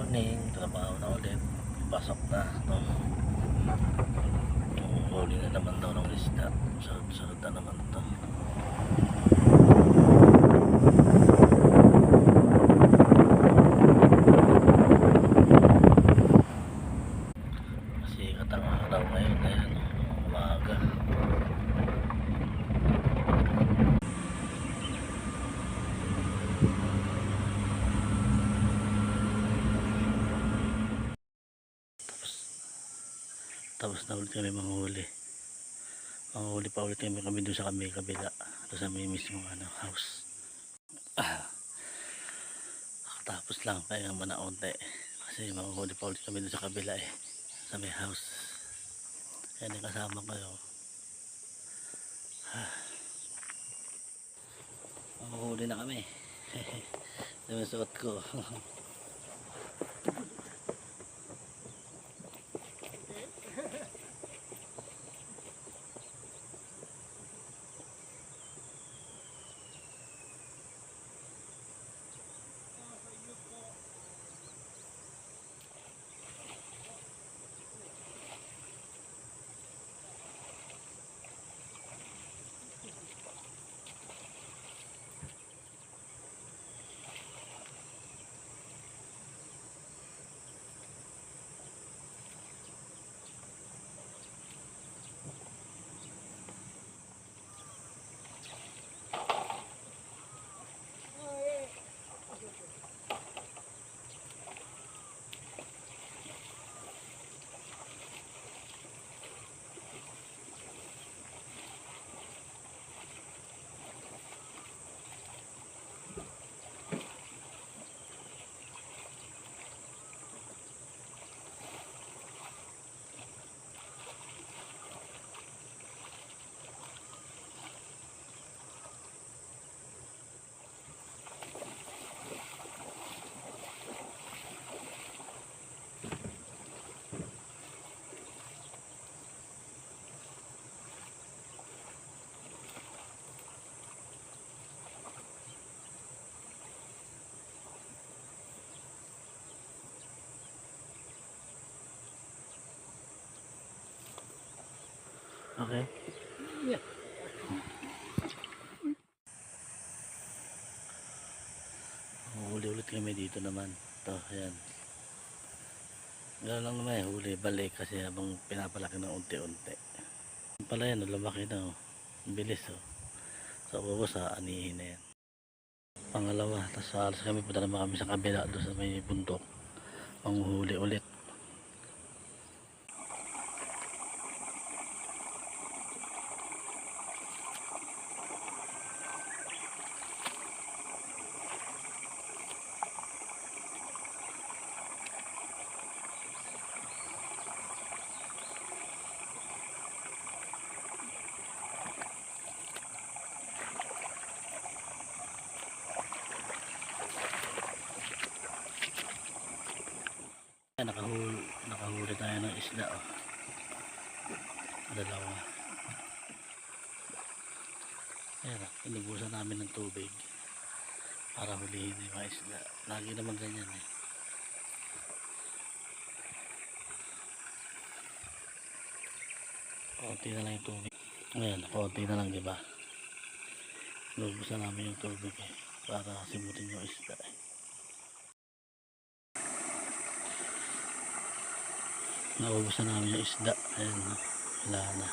morning, trabaho na ulit. Pasok na. No? Huli na naman daw ng isda. Sarap na naman to. Sikat ang araw ngayon. Ayan, umaga. Tapos na ulit kami manghuli pa ulit kami doon sa kabila doon sa may mismong house. Tapos lang pahinga muna unti kasi manghuli pa ulit kami doon sa kabila sa may house. Yan yung kasama ko manghuli na kami. Yung suot ko. Okay. Yeah. Huli ulit kami dito naman. Ito, ayan. Gano'n lang naman huli, balik kasi habang pinapalaki ng unti-unti. Pala yan, lumaki na bilis Sa ubos anihin na yan. Pangalawa, tapos alas kami punta naman kami sa kabila doon sa may bundok. Panghuli ulit. Nakahuli tayo ng isda dalawa. Ayan, inubusan namin ng tubig para hulihin yung mga isda. Lagi naman ganyan konti na lang yung tubig. Ayan, konti na lang, diba? Inubusan namin yung tubig para simutin yung isda Naubusan namin yung isda. Ayan, wala na.